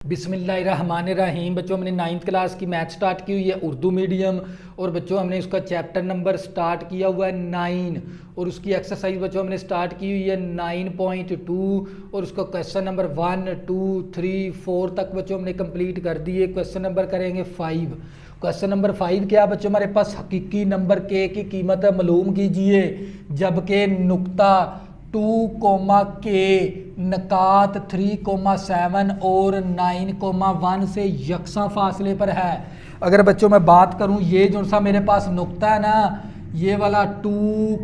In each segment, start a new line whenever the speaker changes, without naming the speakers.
बिस्मिल्लाहिर्रहमानिर्रहीम। बच्चों हमने 9th क्लास की मैथ स्टार्ट की हुई है उर्दू मीडियम। और बच्चों हमने उसका चैप्टर नंबर स्टार्ट किया हुआ है 9 और उसकी एक्सरसाइज बच्चों हमने स्टार्ट की हुई है 9.2 और उसका क्वेश्चन नंबर 1 2 3 4 तक बच्चों हमने कंप्लीट कर दिए। क्वेश्चन नंबर करेंगे 5। क्वेश्चन नंबर 5 क्या बच्चों हमारे पास हकीकी नंबर के की कीमत मालूम कीजिए जबकि नुक्ता 2, के नकात 3,7 और 9,1 से यकसा फासले पर है। अगर बच्चों मैं बात करूं ये जो सा मेरे पास नुक्ता है ना, ये वाला 2,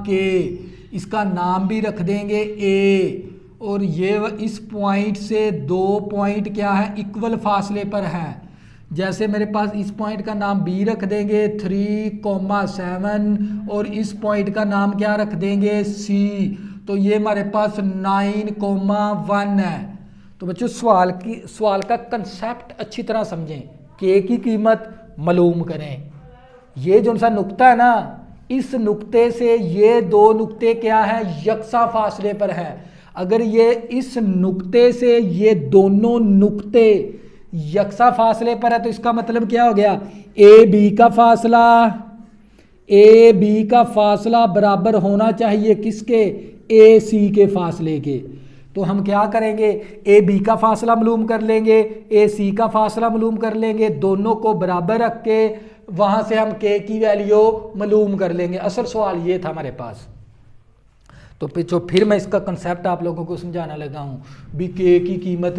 के, इसका नाम भी रख देंगे ए, और ये इस पॉइंट से 2 पॉइंट क्या है इक्वल फासले पर है। जैसे मेरे पास इस पॉइंट का नाम बी रख देंगे 3,7 और इस पॉइंट का नाम क्या रख देंगे सी, तो ये हमारे पास 9,1 है। तो बच्चों सवाल का कंसेप्ट अच्छी तरह समझें। के की कीमत मालूम करें। ये जो सा नुक्ता है ना, इस नुक्ते से ये दो नुक्ते क्या है यकसा फासले पर है। अगर ये इस नुक्ते से ये दोनों नुक्ते यकसा फासले पर है तो इसका मतलब क्या हो गया, ए बी का फासला बराबर होना चाहिए किसके, ए सी के फासले के। तो हम क्या करेंगे, ए बी का फासला मालूम कर लेंगे, ए सी का फासला मालूम कर लेंगे, दोनों को बराबर रख के वहां से हम के की वैल्यू मालूम कर लेंगे। असल सवाल ये था हमारे पास। तो फिर मैं इसका कंसेप्ट आप लोगों को समझाना लगा हूँ भी के की कीमत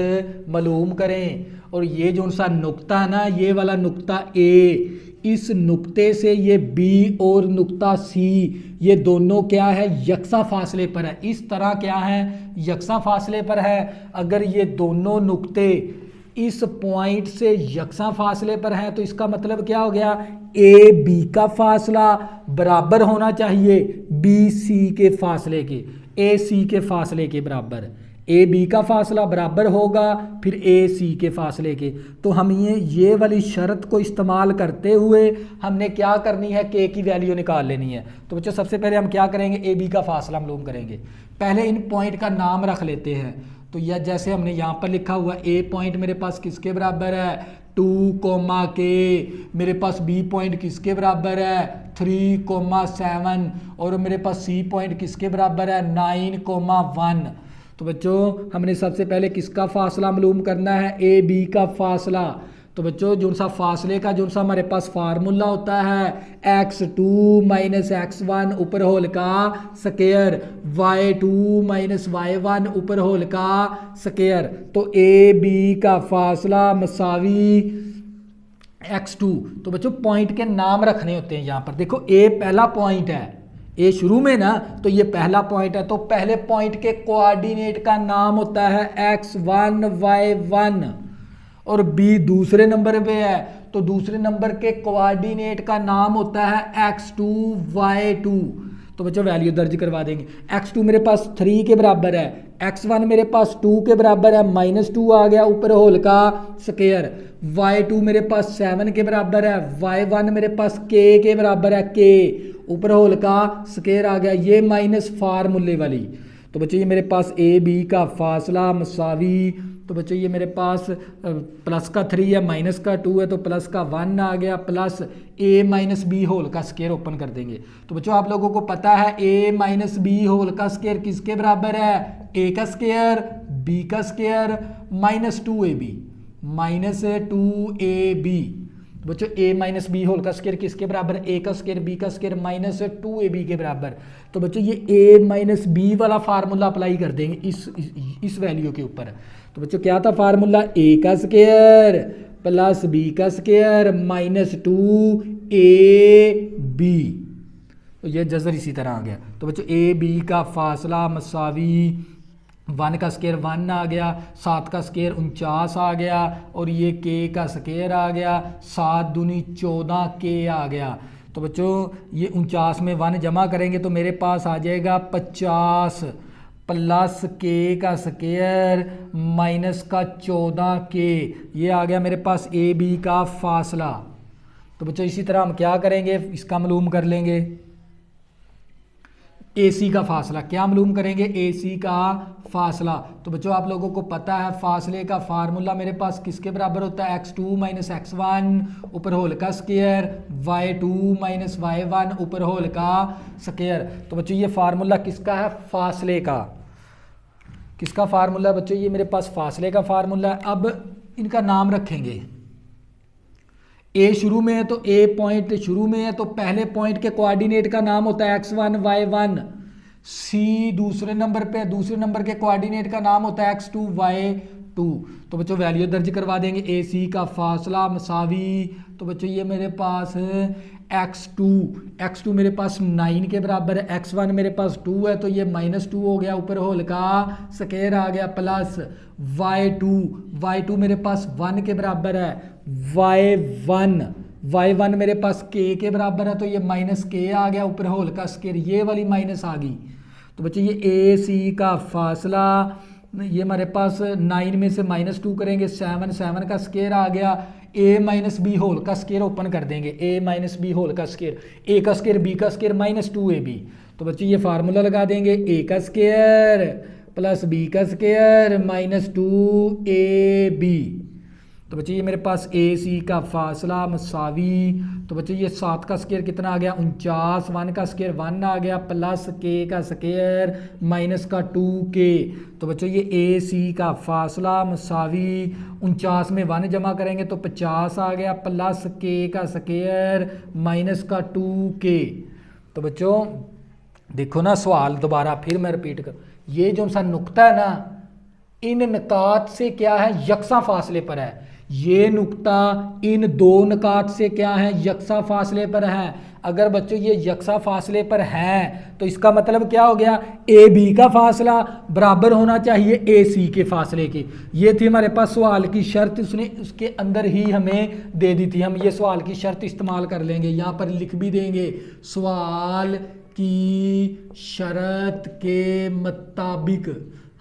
मालूम करें। और ये जो सा नुक्ता है ना, ये वाला नुक्ता ए, इस नुक्ते से ये बी और नुक्ता सी, ये दोनों क्या है यकसा फासले पर है। इस तरह क्या है यकसा फासले पर है। अगर ये दोनों नुक्ते इस पॉइंट से यकसा फासले पर है तो इसका मतलब क्या हो गया, ए बी का फासला बराबर होना चाहिए बी सी के फासले के, ए सी के फासले के बराबर। ए बी का फासला बराबर होगा फिर ए सी के फासले के। तो हम ये वाली शर्त को इस्तेमाल करते हुए हमने क्या करनी है, के की वैल्यू निकाल लेनी है। तो बच्चों सबसे पहले हम क्या करेंगे, ए बी का फासला मालूम करेंगे। पहले इन पॉइंट का नाम रख लेते हैं। तो यह जैसे हमने यहाँ पर लिखा हुआ ए पॉइंट मेरे पास किसके बराबर है 2, के, मेरे पास बी पॉइंट किसके बराबर है 3,7 और मेरे पास सी पॉइंट किसके बराबर है 9,1। तो बच्चों हमने सबसे पहले किसका फासला मालूम करना है, ए बी का फासला। तो बच्चों जो सा फासले का जो सा हमारे पास फार्मूला होता है x2 x1 ऊपर होल का स्क्वायर, y2 y1 ऊपर होल का स्क्वायर। तो ए बी का फासला मसावी x2। तो बच्चों पॉइंट के नाम रखने होते हैं। यहाँ पर देखो ए पहला पॉइंट है, ए शुरू में ना, तो ये पहला पॉइंट है। तो पहले पॉइंट के कोऑर्डिनेट का नाम होता है x1 y1 और बी दूसरे नंबर पे है तो दूसरे नंबर के कोऑर्डिनेट का नाम होता है x2 y2। तो बच्चों वैल्यू दर्ज करवा देंगे। x2 मेरे पास 3 के बराबर है, x1 मेरे पास 2 के बराबर है, -2 आ गया ऊपर होल का स्क्वायर, y2 मेरे पास 7 के बराबर है, y1 मेरे पास के बराबर है, के ऊपर होल का स्क्वायर आ गया, ये माइनस फार्मूले वाली। तो बच्चों ये मेरे पास ए बी का फासला मसावी। तो बच्चों ये मेरे पास प्लस का 3 है माइनस का 2 है तो प्लस का 1 आ गया, प्लस ए माइनस बी होल का स्क्वायर ओपन कर देंगे। तो बच्चों आप लोगों को पता है ए माइनस बी होल का स्क्वायर किसके बराबर है, ए का स्क्वायर बी का स्क्वायर -2ab -2ab। बच्चों ए माइनस बी होल का स्क्वायर किसके बराबर है, ए का स्क्वायर बी का स्क्वायर -2ab के बराबर। तो बच्चों ये ए माइनस बी वाला फार्मूला अप्लाई कर देंगे इस वैल्यू के ऊपर। तो बच्चों क्या था फार्मूला, ए का स्क्वायर प्लस बी का स्क्वायर -2ab। तो ये जजर इसी तरह आ गया। तो बच्चों ए बी का फासला मसावी 1 का स्क्वायर 1 आ गया, 7 का स्क्वायर 49 आ गया और ये के का स्क्वायर आ गया, 7 दूनी 14 के आ गया। तो बच्चों ये 49 में 1 जमा करेंगे तो मेरे पास आ जाएगा 50 प्लस के का स्क्वायर माइनस का 14 के, ये आ गया मेरे पास ए बी का फासला। तो बच्चों इसी तरह हम क्या करेंगे, इसका मालूम कर लेंगे। AC का फासला, क्या मालूम करेंगे? AC का फासला। तो बच्चों आप लोगों को पता है फासले का फार्मूला मेरे पास किसके बराबर होता है? x2 माइनस x1 ऊपर होल का स्क्वायर, y2 माइनस y1 ऊपर होल का स्क्वायर। तो बच्चों ये फार्मूला किसका है? फासले का। किसका फार्मूला है बच्चों? ये मेरे पास फासले का फार्मूला है। अब इनका नाम रखेंगे। ए शुरू में है तो ए पॉइंट शुरू में है तो पहले पॉइंट के कोऑर्डिनेट का नाम होता है x1 y1। सी दूसरे नंबर पे, दूसरे नंबर के कोऑर्डिनेट का नाम होता है x2 y2। तो बच्चों वैल्यू दर्ज करवा देंगे। ए सी का फासला मसावी, तो बच्चों ये मेरे पास x2 मेरे पास 9 के बराबर है, x1 मेरे पास 2 है तो ये -2 हो गया, ऊपर होल का स्क्वायर आ गया, प्लस y2 मेरे पास 1 के बराबर है, y1 मेरे पास k के बराबर है तो ये -k आ गया, ऊपर होल का स्क्वायर, ये वाली माइनस आ गई। तो बच्चे ये ए सी का फासला, ये हमारे पास 9 में से -2 करेंगे, 7 का स्क्वायर आ गया, a माइनस बी होल का स्क्वायर ओपन कर देंगे, a माइनस बी होल का स्क्वायर, a का स्क्वायर b का स्क्वायर -2ab। तो बच्चे ये फार्मूला लगा देंगे, a का स्क्वायर प्लस b का स्क्वायर -2ab। तो बच्चे ये मेरे पास ए सी का फासला मसावी, तो बच्चे ये 7 का स्क्वायर कितना आ गया 49, 1 का स्क्वायर 1 आ गया, प्लस के का स्क्वायर माइनस का 2k। तो बच्चों ये ए सी का फासला मसावी 49 में 1 जमा करेंगे तो 50 आ गया, प्लस के का स्क्वायर माइनस का 2k। तो बच्चों देखो ना सवाल दोबारा फिर मैं रिपीट कर, ये जो सा नुक्ता है ना, इन निकात से क्या है यकसा फासले पर है, ये नुक्ता इन दो निकात से क्या है यकसा फासले पर है। अगर बच्चों ये यकसा फासले पर है तो इसका मतलब क्या हो गया, ए बी का फासला बराबर होना चाहिए ए सी के फासले की। ये थी हमारे पास सवाल की शर्त, उसने उसके अंदर ही हमें दे दी थी। हम ये सवाल की शर्त इस्तेमाल कर लेंगे, यहाँ पर लिख भी देंगे सवाल की शर्त के मुताबिक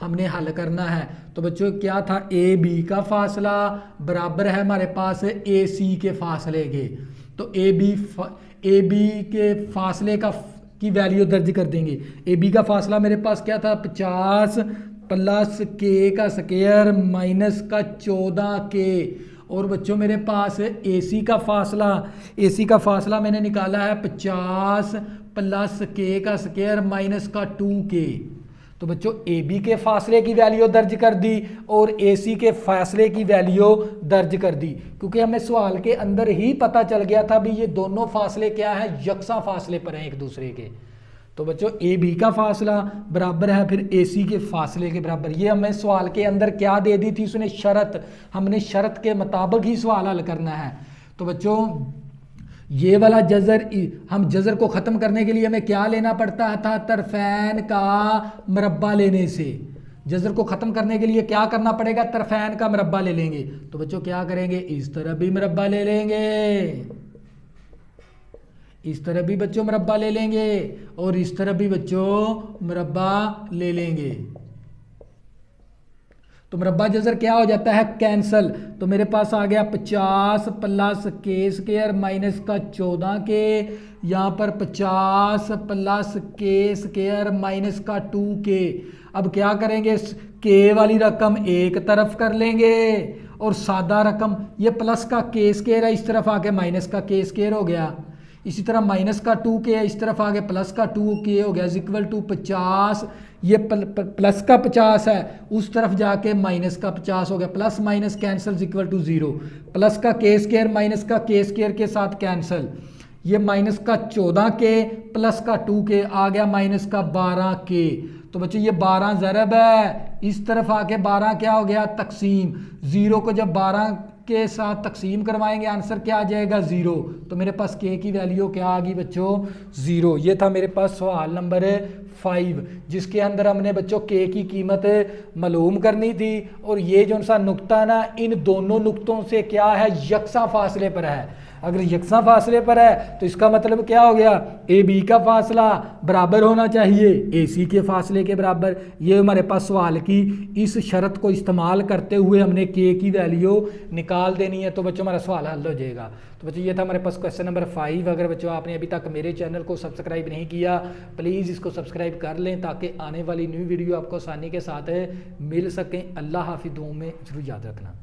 हमने हल करना है। तो बच्चों क्या था, ए बी का फासला बराबर है हमारे पास ए सी के फासले के। तो ए बी के फासले की वैल्यू दर्ज कर देंगे। ए बी का फासला मेरे पास क्या था 50 प्लस के का स्क्वायर माइनस का 14k। और बच्चों मेरे पास ए सी का फासला मैंने निकाला है 50 प्लस के का स्क्वायर माइनस का 2k। तो बच्चों ए बी के फासले की वैल्यू दर्ज कर दी और ए सी के फासले की वैल्यू दर्ज कर दी, क्योंकि हमें सवाल के अंदर ही पता चल गया था भी ये दोनों फासले क्या है यकसा फासले पर हैं एक दूसरे के। तो बच्चों ए बी का फासला बराबर है फिर ए सी के फासले के बराबर। ये हमें सवाल के अंदर क्या दे दी थी उसने शर्त, हमने शर्त के मुताबिक ही सवाल हल करना है। तो बच्चों ये वाला जजर, हम जजर को ख़त्म करने के लिए हमें क्या लेना पड़ता था, तरफैन का मरब्बा लेने से। जजर को ख़त्म करने के लिए क्या करना पड़ेगा, तरफैन का मरब्बा ले लेंगे। तो बच्चों क्या करेंगे, इस तरफ भी मरब्बा ले लेंगे, इस तरफ भी बच्चों मरब्बा ले लेंगे और इस तरफ भी बच्चों मरब्बा ले लेंगे। तो मरब्बा जजर क्या हो जाता है कैंसल। तो मेरे पास आ गया 50 प्लस के स्क्वायर माइनस का 14k, यहाँ पर 50 प्लस के स्क्वायर माइनस का 2k। अब क्या करेंगे, के वाली रकम एक तरफ कर लेंगे और सादा रकम ये प्लस का के स्क्वायर है, इस तरफ आके माइनस का के स्क्वायर हो गया। इसी तरह माइनस का 2k है, इस तरफ आगे प्लस का 2k हो गया, इक्वल टू 50। ये प्लस का 50 है, उस तरफ जाके माइनस का 50 हो गया, plus minus cancel equal to 0। Plus का के स्क्वायर माइनस का के स्क्वायर के साथ कैंसिल, ये माइनस का 14k प्लस का 2k आ गया माइनस का 12k। तो बच्चों ये 12 ज़रब है, इस तरफ आके 12 क्या हो गया तकसीम, 0 को जब 12 के साथ तकसीम करवाएंगे आंसर क्या आ जाएगा 0। तो मेरे पास के की वैल्यू क्या आ गई बच्चों 0। ये था मेरे पास सवाल नंबर 5, जिसके अंदर हमने बच्चों के की कीमत मालूम करनी थी। और ये जो सा नुक्ता ना इन दोनों नुक्तों से क्या है यकसा फासले पर है। अगर यकसा फासले पर है तो इसका मतलब क्या हो गया, ए बी का फासला बराबर होना चाहिए ए सी के फासले के बराबर। ये हमारे पास सवाल की इस शर्त को इस्तेमाल करते हुए हमने के की वैल्यू निकाल देनी है। तो बच्चों हमारा सवाल हल हो जाएगा। तो बच्चों ये था हमारे पास क्वेश्चन नंबर 5। अगर बच्चों आपने अभी तक मेरे चैनल को सब्सक्राइब नहीं किया प्लीज़ इसको सब्सक्राइब कर लें ताकि आने वाली न्यू वीडियो आपको आसानी के साथ मिल सकें। अल्लाह हाफिज़, दुआओं में जरूर याद रखना।